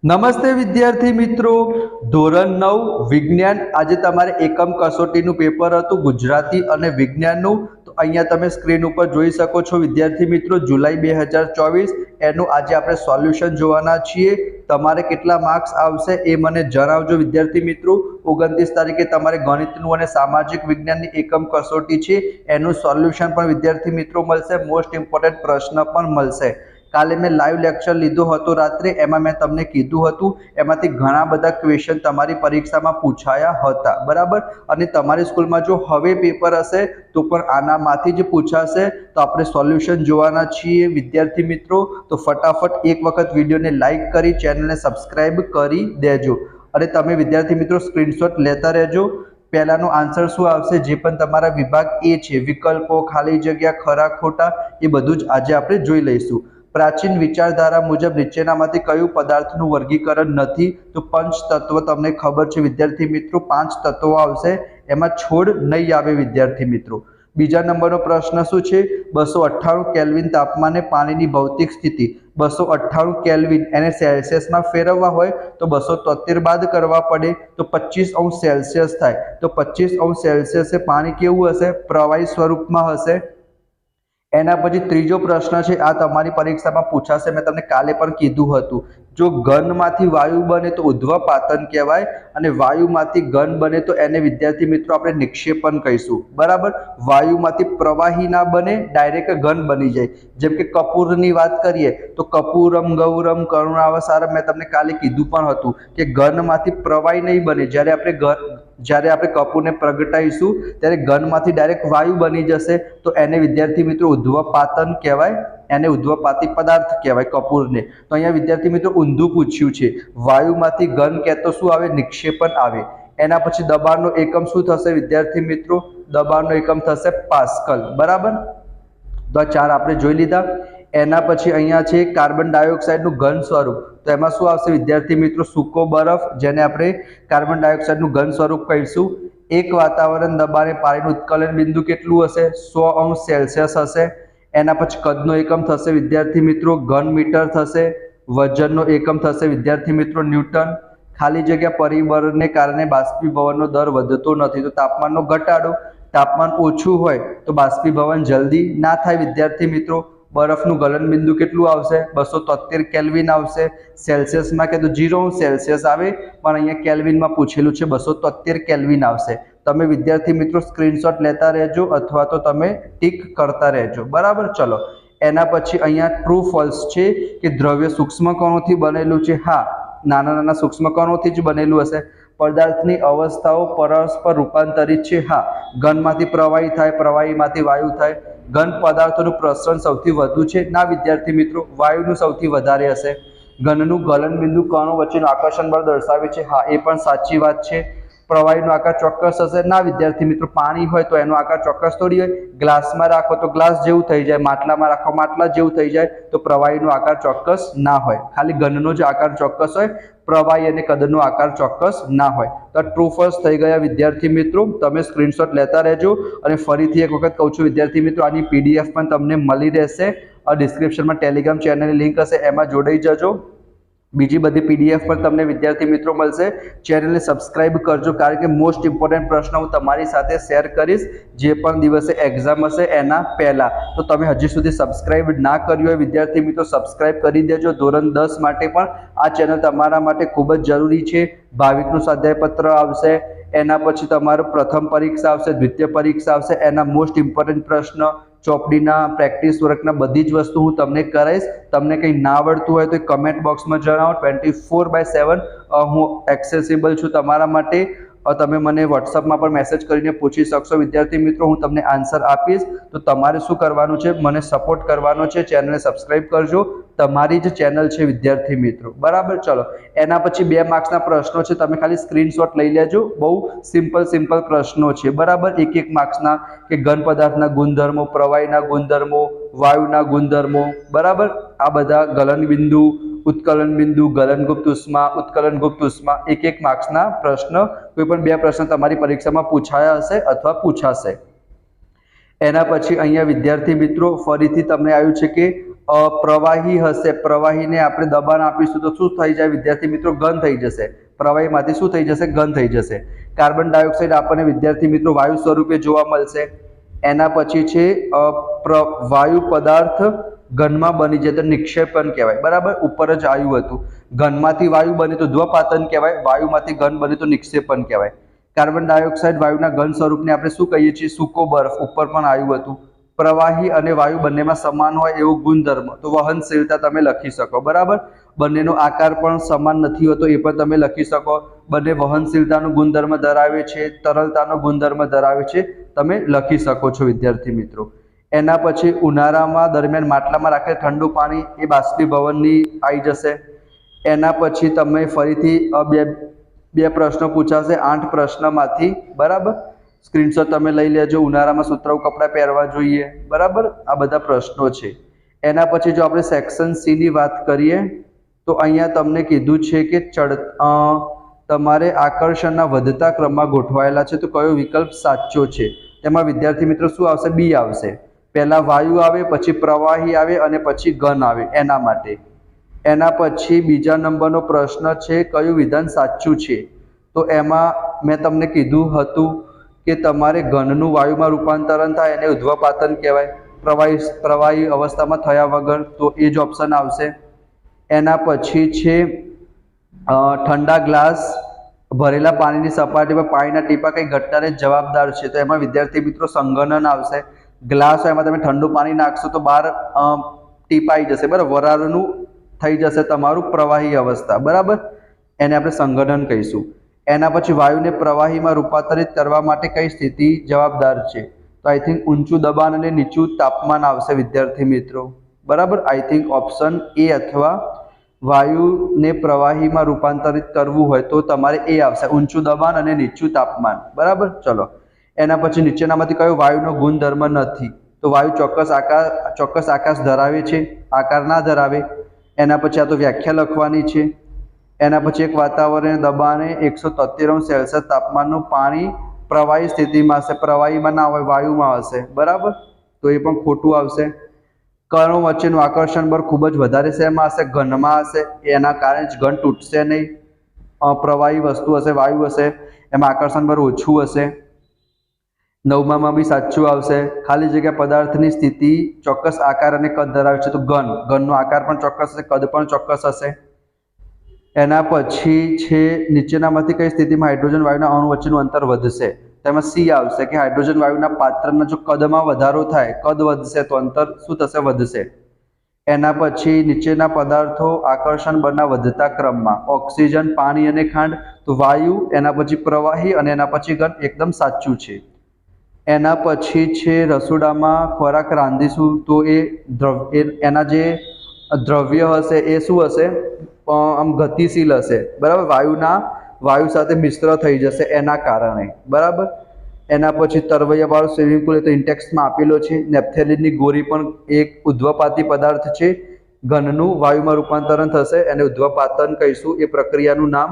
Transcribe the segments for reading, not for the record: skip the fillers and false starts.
નમસ્તે વિદ્યાર્થી મિત્રો, ધોરણ 9 વિજ્ઞાન આજે તમારે એકમ કસોટીનું પેપર હતું ગુજરાતી અને વિજ્ઞાનનું। તો અહીંયા તમે સ્ક્રીન ઉપર જોઈ શકો છો વિદ્યાર્થી મિત્રો, જુલાઈ 2024 એનું આજે આપણે સોલ્યુશન જોવાના છીએ। તમારે કેટલા માર્ક્સ આવશે એ મને જણાવજો વિદ્યાર્થી મિત્રો। 29 તારીખે તમારે ગણિતનું અને સામાજિક વિજ્ઞાનની એકમ કસોટી છે, એનું સોલ્યુશન પણ વિદ્યાર્થી મિત્રો મળશે, મોસ્ટ ઇમ્પોર્ટન્ટ પ્રશ્ન પણ મળશે। કાલે મેં લાઈવ લેક્ચર લીધો હતો રાત્રે, એમાં મેં તમને કીધું હતું એમાંથી ઘણા બધા ક્વેશ્ચન તમારી પરીક્ષામાં પૂછાયા હતા, બરાબર। અને તમારી સ્કૂલમાં જો હવે પેપર હશે તો પણ આનામાંથી જ પૂછાશે। તો આપણે સોલ્યુશન જોવાના છીએ વિદ્યાર્થી મિત્રો। તો ફટાફટ એક વખત વિડીયોને લાઈક કરી ચેનલને સબસ્ક્રાઇબ કરી દેજો અને તમે વિદ્યાર્થી મિત્રો સ્ક્રીનશોટ લેતા રહેજો। પહેલાનો આન્સર શું આવશે, જે પણ તમારા વિભાગ એ છે, વિકલ્પો, ખાલી જગ્યા, ખરા ખોટા, એ બધું જ આજે આપણે જોઈ લઈશું। પ્રાચીન વિચારધારા મુજબ નીચેનામાંથી કયું પદાર્થનું વર્ગીકરણ નથી? તો પંચ તત્વ તમને ખબર છે વિદ્યાર્થી મિત્રો, 5 તત્વો આવશે, એમાં છોડ નહીં આવે વિદ્યાર્થી મિત્રો। બીજા નંબરનો પ્રશ્ન શું છે, 298 કેલ્વિન તાપમાને પાણીની ભૌતિક સ્થિતિ, 298 કેલ્વિન એને સેલ્સિયસમાં ફેરવવા હોય તો 273 બાદ કરવા પડે તો 25 સેલ્સિયસ થાય। તો 25 સેલ્સિયસે પાણી કેવું હશે? પ્રવાહી સ્વરૂપમાં હશે। એના પછી ત્રીજો પ્રશ્ન છે, આ તમારી પરીક્ષામાં પૂછાશે, મેં તમને કાલે પણ કીધું હતું, જો ઘનમાંથી વાયુ બને તો ઉદ્ધ્વપાતન કહેવાય અને વાયુમાંથી ઘન બને તો એને વિદ્યાર્થી મિત્રો આપણે નિક્ષેપણ કહીશું, બરાબર। વાયુમાંથી પ્રવાહી ના બને, ડાયરેક્ટ ઘન બની જાય। જેમ કે કપૂરની વાત કરીએ તો કપૂરમ ગૌરમ કરુણાવસારમ, મેં તમને કાલે કીધું પણ હતું કે ઘનમાંથી પ્રવાહી નહીં બને, જ્યારે આપણે કપૂરને પ્રગટાઈશું ત્યારે ઘનમાંથી ડાયરેક્ટ વાયુ બની જશે, તો એને વિદ્યાર્થી મિત્રો ઉદ્ધ્વપાતન કહેવાય, એને ઉદ્ધ્વપાતી પદાર્થ કહેવાય કપૂરને। તો અહીંયા વિદ્યાર્થી મિત્રો ઊંધું પૂછ્યું છે, વાયુમાંથી ઘન કહેતો શું આવે? નિક્ષેપણ આવે। એના પછી દબાણનો એકમ શું થશે વિદ્યાર્થી મિત્રો? દબાણનો એકમ થશે પાસ્કલ, બરાબર। તો આ 4 આપણે જોઈ લીધા। એના પછી અહીંયા છે કાર્બન ડાયોક્સાઇડનું ઘન સ્વરૂપ, તો એમાં શું આવશે વિદ્યાર્થી મિત્રો? સૂકો બરફ, જેને આપણે કાર્બન ડાયોક્સાઇડનું ઘન સ્વરૂપ કહીશું। એક વાતાવરણ દબાણે પાણીનું ઉત્કલન બિંદુ કેટલું હશે? 100 સેલ્સિયસ હશે। એના પછી કદનો એકમ થશે વિદ્યાર્થી મિત્રો ઘન મીટર થશે। વજનનો એકમ થશે વિદ્યાર્થી મિત્રો ન્યૂટન। ખાલી જગ્યા પરિબળને કારણે બાષ્પીભવનનો દર વધતો નથી, તો તાપમાનનો ઘટાડો, તાપમાન ઓછું હોય તો બાષ્પીભવન જલ્દી ના થાય વિદ્યાર્થી મિત્રો। બરફનું ગલન બિંદુ કેટલું આવશે? 273 કેલ્વિન આવશે। સેલ્સિયસમાં કે તો 0 સેલ્સિયસ આવે, પણ અહીંયા કેલ્વિનમાં પૂછેલું છે, 273 કેલ્વિન આવશે। તમે વિદ્યાર્થી મિત્રો સ્ક્રીનશોટ લેતા રહેજો અથવા તો તમે ટીક કરતા રહેજો, બરાબર। ચલો એના પછી અહીંયા ટ્રુ ફોલ્સ છે કે દ્રવ્ય સૂક્ષ્મ કણોથી બનેલું છે। હા, નાના નાના સૂક્ષ્મ કણોથી જ બનેલું હશે। પદાર્થની અવસ્થાઓ પરસ્પર રૂપાંતરિત છે। હા, ઘનમાંથી પ્રવાહી થાય, પ્રવાહીમાંથી વાયુ થાય। ઘન પદાર્થોનું પ્રસરણ સૌથી વધુ છે? ના વિદ્યાર્થી મિત્રો, વાયુનું સૌથી વધારે હશે। ઘનનું ગલન બિંદુ કણો વચ્ચેનું આકર્ષણ બળ દર્શાવે છે। હા, એ પણ સાચી વાત છે। પ્રવાહીનો આકાર ચોક્કસ હશે? ના વિદ્યાર્થી મિત્રો, પાણી હોય તો એનો આકાર ચોક્કસ થોડી હોય, ગ્લાસમાં રાખો તો ગ્લાસ જેવું થઈ જાય, માટલામાં રાખો માટલા જેવું થઈ જાય, તો પ્રવાહીનો આકાર ચોક્કસ ના હોય, ખાલી ઘનનો જ આકાર ચોક્કસ હોય, પ્રવાહી અને કદનો આકાર ચોક્કસ ના હોય। તો ટ્રુ ફોલ્સ થઈ ગયા વિદ્યાર્થી મિત્રો, તમે સ્ક્રીનશોટ લેતા રહેજો અને ફરીથી એક વખત કહું છું વિદ્યાર્થી મિત્રો, આની PDF પણ તમને મળી રહેશે, ડિસ્ક્રિપ્શનમાં ટેલિગ્રામ ચેનલની લિંક હશે, એમાં જોડાઈ જજો। બીજી બધી PDF પણ તમને વિદ્યાર્થી મિત્રો મળશે। ચેનલને સબસ્ક્રાઇબ કરજો, કારણ કે મોસ્ટ ઇમ્પોર્ટન્ટ પ્રશ્ન હું તમારી સાથે શેર કરીશ જે પણ દિવસે એક્ઝામ હશે એના પહેલા। તો તમે હજી સુધી સબસ્ક્રાઇબ ના કર્યું હોય વિદ્યાર્થી મિત્રો, સબસ્ક્રાઇબ કરી દેજો। ધોરણ 10 માટે પણ આ ચેનલ તમારા માટે ખૂબ જ જરૂરી છે। ભાવિકનું સ્વાધ્યાય પત્ર આવશે, એના પછી તમારું પ્રથમ પરીક્ષા આવશે, દ્વિતીય પરીક્ષા આવશે, એના મોસ્ટ ઇમ્પોર્ટન્ટ પ્રશ્ન, ચોપડીના પ્રેક્ટિસ વર્કના બધી જ વસ્તુ હું તમને કરાવીશ। તમને કંઈ ના આવડતું હોય તો કમેન્ટ બોક્સમાં જણાવો, 24/7 હું એક્સેસિબલ છું તમારા માટે। તમે મને વોટ્સઅપમાં પણ મેસેજ કરીને પૂછી શકશો વિદ્યાર્થી મિત્રો, હું તમને આન્સર આપીશ। તો તમારે શું કરવાનું છે? મને સપોર્ટ કરવાનો છે, ચેનલને સબસ્ક્રાઇબ કરજો, તમારી જ ચેનલ છે વિદ્યાર્થી મિત્રો, બરાબર। ચલો એના પછી 2 માર્ક્સના પ્રશ્નો છે, તમે ખાલી સ્ક્રીનશોટ લઈ લેજો, બહુ સિમ્પલ પ્રશ્નો છે, બરાબર। 1 માર્ક્સના કે ઘન પદાર્થના ગુણધર્મો, પ્રવાહીના ગુણધર્મો, વાયુના ગુણધર્મો, બરાબર। આ બધા ગલન બિંદુ, ઉત્કલન બિંદુ, ગલનગુપ્ત ઉષ્મા, ઉત્કલનગુપ્ત ઉષ્મા, 1 માર્ક્સના પ્રશ્ન, કોઈ પણ 2 પ્રશ્ન તમારી પરીક્ષામાં પૂછાયા હશે અથવા પૂછાશે। એના પછી અહીંયા વિદ્યાર્થી મિત્રો ફરીથી તમને આવ્યું છે કે પ્રવાહી હશે, પ્રવાહીને આપણે દબાણ આપીશું તો શું થઈ જાય વિદ્યાર્થી મિત્રો? ઘન થઈ જશે. પ્રવાહીમાંથી શું થઈ જશે? ઘન થઈ જશે. કાર્બન ડાયોક્સાઇડ આપણને વિદ્યાર્થી મિત્રો વાયુ સ્વરૂપે જોવા મળશે. એના પછી છે વાયુ પદાર્થ ઘનમાં બની જાય તો નિક્ષેપણ કહેવાય. બરાબર, ઉપર જ આવ્યું હતું. ઘનમાંથી વાયુ બને તો ધ્વપાતન કહેવાય, વાયુમાંથી ઘન બને તો નિક્ષેપણ કહેવાય. કાર્બન ડાયોક્સાઇડ વાયુના ઘન સ્વરૂપને આપણે શું કહીએ છીએ? સૂકો બરફ. ઉપર પણ આવ્યું હતું. પ્રવાહી અને વાયુ બંનેમાં સમાન હોય એવો ગુણધર્મ તો વહનશીલતા તમે લખી શકો. બરાબર, બંનેનો આકાર પણ સમાન નથી હોતો એ પણ તમે લખી શકો. બંને વહનશીલતાનો ગુણધર્મ ધરાવે છે, તરલતાનો ગુણધર્મ ધરાવે છે, તમે લખી શકો છો વિદ્યાર્થી મિત્રો. એના પછી ઉનાળામાં દરમિયાન માટલામાં રાખેલ ઠંડુ પાણી એ બાષ્પીભવનની આવી જશે. એના પછી તમે ફરીથી બે પ્રશ્નો પૂછાશે 8 પ્રશ્નમાંથી. બરાબર, સ્ક્રીનશોટ તમે લઈ લેજો. ઉનાળામાં સુતરાઉ કપડાં પહેરવા જોઈએ. બરાબર, આ બધા પ્રશ્નો છે. એના પછી જો આપણે સેક્શન સી ની વાત કરીએ તો અહીંયા તમને કીધું છે કે તમારે આકર્ષણના વધતા ક્રમમાં ગોઠવાયેલા છે તો કયો વિકલ્પ સાચો છે? તેમાં વિદ્યાર્થી મિત્રો શું આવશે? બી આવશે. પહેલા વાયુ આવે, પછી પ્રવાહી આવે અને પછી ઘન આવે એના માટે. એના પછી બીજા નંબરનો પ્રશ્ન છે કયું વિધાન સાચું છે? તો એમાં મેં તમને કીધું હતું કે તમારે ઘનનું વાયુમાં રૂપાંતરણ થાય એને ઉધ્વપાતન કહેવાય, પ્રવાહી અવસ્થામાં થયા વગર, તો એ જ ઓપ્શન આવશે. એના પછી છે ઠંડા ગ્લાસ ભરેલા પાણીની સપાટી પર પાણીના ટીપા કઈ ઘટનાને જવાબદાર છે? તો એમાં વિદ્યાર્થી મિત્રો સંઘનન આવશે. ગ્લાસ હોય એમાં તમે ઠંડુ પાણી નાખશો તો બહાર ટીપા આવી જશે. બરાબર, વરાળનું થઈ જશે તમારું પ્રવાહી અવસ્થા. બરાબર, એને આપણે સંઘનન કહીશું. એના પછી વાયુને પ્રવાહીમાં રૂપાંતરિત કરવા માટે કઈ સ્થિતિ જવાબદાર છે? તો આઈ થિંક ઊંચું દબાણ અને નીચું તાપમાન આવશે વિદ્યાર્થી મિત્રો. બરાબર, આઈ થિંક ઓપ્શન એ અથવા વાયુને પ્રવાહીમાં રૂપાંતરિત કરવું હોય તો તમારે એ આવશે, ઊંચું દબાણ અને નીચું તાપમાન. બરાબર, ચલો. એના પછી નીચેનામાંથી કયો વાયુનો ગુણધર્મ નથી? તો વાયુ ચોક્કસ આકાશ ધરાવે છે, આકાર ના ધરાવે. એના પછી આ તો વ્યાખ્યા લખવાની છે. એના પછી એક વાતાવરણ દબાણે 173°C તાપમાનનું પાણી પ્રવાહી સ્થિતિમાં હશે, પ્રવાહીમાં ના હોય, વાયુમાં હશે. બરાબર, તો એ પણ ખોટું આવશે. કણો વચ્ચેનું આકર્ષણ બળ ખૂબ જ વધારે શેમાં હશે? ઘનમાં હશે. એના કારણે જ ઘન તૂટશે નહીં. પ્રવાહી વસ્તુ હશે, વાયુ હશે, એમાં આકર્ષણ બળ ઓછું હશે. 9માં બી સાચું આવશે. ખાલી જગ્યા પદાર્થની સ્થિતિ ચોક્કસ આકાર અને કદ ધરાવે છે તો ઘનનો આકાર પણ ચોક્કસ હશે, કદ પણ ચોક્કસ હશે. એના પછી છે નીચેનામાંથી કઈ સ્થિતિમાં હાઇડ્રોજન વાયુના અણુ વચ્ચેનું અંતર વધશે? તેમાં સી આવશે કે હાઇડ્રોજન વાયુના પાત્રના જો કદમાં વધારો થાય, કદ વધશે તો અંતર શું થશે? વધશે. એના પછી નીચેના પદાર્થો આકર્ષણ બળના વધતા ક્રમમાં ઓક્સિજન, પાણી અને ખાંડ, તો વાયુ, એના પછી પ્રવાહી અને એના પછી ઘન. એકદમ સાચું છે. એના પછી છે રસોડામાં ખોરાક રાંધીશું તો એના જે દ્રવ્ય હશે એ શું હશે? આમ ગતિશીલ હશે. બરાબર, વાયુ સાથે મિશ્ર થઈ જશે એના કારણે. બરાબર. એના પછી તરવૈયાવાળું સ્વિમિંગ પુલ એ તો ઇન્ટેક્સમાં આપેલો છે. નેપ્થેલિનની ગોળી પણ એક ઉધ્વપાતી પદાર્થ છે. ઘનનું વાયુમાં રૂપાંતરણ થશે એને ઉધ્વપાતન કહીશું, એ પ્રક્રિયાનું નામ.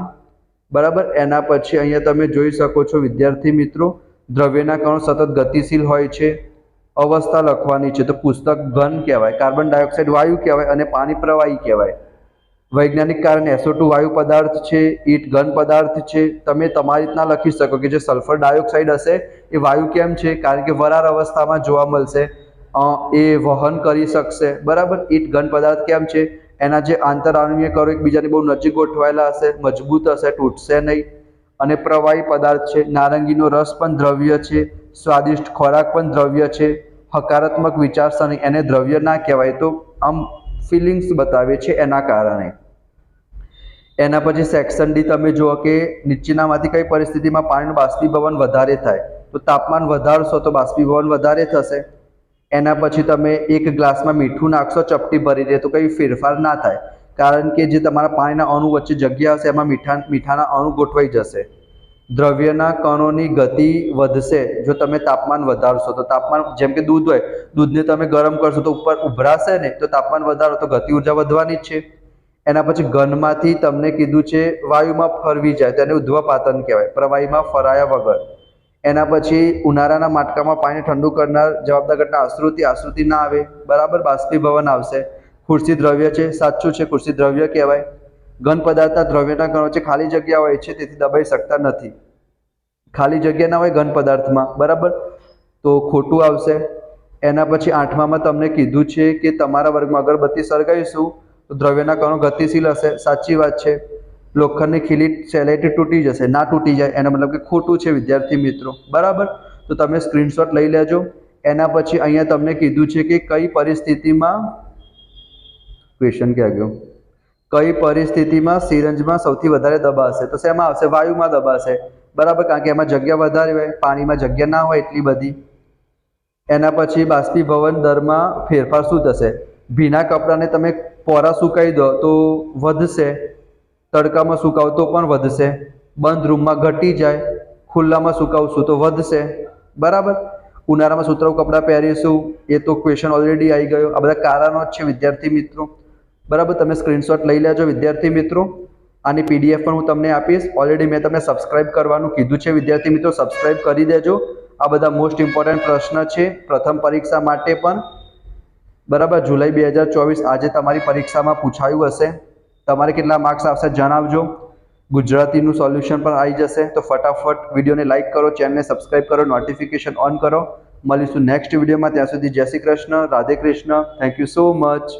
બરાબર. એના પછી અહીંયા તમે જોઈ શકો છો વિદ્યાર્થી મિત્રો, દ્રવ્યના કણો સતત ગતિશીલ હોય છે. અવસ્થા લખવાની છે તો પુસ્તક ઘન કહેવાય, કાર્બન ડાયોક્સાઇડ વાયુ કહેવાય અને પાણી પ્રવાહી કહેવાય. વૈજ્ઞાનિક કારણે SO2 વાયુ પદાર્થ છે, ઈટ ઘન પદાર્થ છે. તમે તમારી રીતના લખી શકો કે જે સલ્ફર ડાયોક્સાઇડ હશે એ વાયુ કેમ છે? કારણ કે વરાળ અવસ્થામાં જોવા મળશે, એ વહન કરી શકશે. બરાબર. ઈટ ઘન પદાર્થ કેમ છે? એના જે આંતરાણુય કરો એકબીજાની બહુ નજીક ગોઠવાયેલા હશે, મજબૂત હશે, તૂટશે નહીં. અને પ્રવાહી પદાર્થ છે. નારંગીનો રસ પણ દ્રવ્ય છે, સ્વાદિષ્ટ ખોરાક પણ દ્રવ્ય છે. હકારાત્મક વિચારસરણી એને દ્રવ્ય ના કહેવાય, તો આમ ફિલિંગ્સ બતાવે છે એના કારણે. એના પછી સેક્શન ડી તમે જુઓ કે નીચેનામાંથી કઈ પરિસ્થિતિમાં પાણીનું બાષ્પીભવન વધારે થાય? તો તાપમાન વધારશો તો બાષ્પીભવન વધારે થશે. એના પછી તમે એક ગ્લાસમાં મીઠું નાખશો ચપટી ભરીને તો કઈ ફેરફાર ના થાય, કારણ કે જે તમારા પાણીના અણુ વચ્ચે જગ્યા હશે એમાં મીઠાના અણુ ગોઠવાઈ જશે. દ્રવ્યના કણોની ગતિ વધશે જો તમે તાપમાન વધારશો. તો તાપમાન, જેમ કે દૂધ હોય, દૂધને તમે ગરમ કરશો તો ઉપર ઉભરાશે ને, તો તાપમાન વધારો તો ગતિ ઉર્જા વધવાની જ છે. એના પછી ઘનમાંથી તમને કીધું છે વાયુમાં ફરવી જાય તેને ઉધ્વપાતન કહેવાય, પ્રવાહીમાં ફરાયા વગર. એના પછી ઉનાળાના માટકામાં પાણી ઠંડુ કરનાર જવાબદાર ઘટના આશ્રુતિ ના આવે. બરાબર, બાષ્પીભવન આવશે. ખુરશી દ્રવ્ય છે, સાચું છે, ખુરશી દ્રવ્ય કહેવાય. ઘન પદાર્થના દ્રવ્યના કણો છે, ખાલી જગ્યા હોય છે તેથી દબાઈ શકતા નથી. ખાલી જગ્યા ના હોય ઘન પદાર્થમાં, બરાબર, તો ખોટું આવશે. એના પછી 8મામાં તમને કીધું છે કે તમારા વર્ગમાં અગરબત્તી સળગાવીશું તો દ્રવ્યના કણો ગતિશીલ હશે, સાચી વાત છે. લોખંડની ખીલી સહેલાઈથી તૂટી જશે, ના તૂટી જાય, એનો મતલબ કે ખોટું છે વિદ્યાર્થી મિત્રો, બરાબર. તો તમે સ્ક્રીનશોટ લઈ લેજો. એના પછી અહીંયા તમને કીધું છે કે કઈ પરિસ્થિતિમાં, ક્વેશ્ચન ક્યાં ગયો, કઈ પરિસ્થિતિમાં સિરંજમાં સૌથી વધારે દબાશે? તો શેમાં આવશે? વાયુમાં દબાશે, બરાબર, કારણ કે એમાં જગ્યા વધારે હોય, પાણીમાં જગ્યા ના હોય એટલી બધી. એના પછી બાષ્પીભવન દરમાં ફેરફાર શું થશે? ભીના કપડાને તમે પોરા સુકાઈ દો તો વધશે, તડકામાં સુકાવો તો પણ વધશે, બંધ રૂમમાં ઘટી જાય, ખુલ્લામાં સુકાવશું તો વધશે, બરાબર. ઉનાળામાં સુતરાઉ કપડાં પહેરીશું, એ તો ક્વેશ્ચન ઓલરેડી આવી ગયો. આ બધા કારણો જ છે વિદ્યાર્થી મિત્રો, બરાબર. તમે સ્ક્રીનશોટ લઈ લેજો વિદ્યાર્થી મિત્રો. આની PDF પણ હું તમને આપીશ. ઓલરેડી મેં તમને સબસ્ક્રાઇબ કરવાનું કીધું છે વિદ્યાર્થી મિત્રો, સબસ્ક્રાઇબ કરી દેજો. આ બધા મોસ્ટ ઇમ્પોર્ટન્ટ પ્રશ્ન છે પ્રથમ પરીક્ષા માટે પણ, બરાબર. જુલાઈ 2024 આજે તમારી પરીક્ષામાં પૂછાયું હશે. તમારે કેટલા માર્ક્સ આવશે જણાવજો. ગુજરાતીનું સોલ્યુશન પણ આવી જશે. તો ફટાફટ વિડીયોને લાઇક કરો, ચેનલને સબસ્ક્રાઇબ કરો, નોટિફિકેશન ઓન કરો. મળીશું નેક્સ્ટ વિડીયોમાં. ત્યાં સુધી જય Shri Krishna, Radhe Krishna. Thank you so much.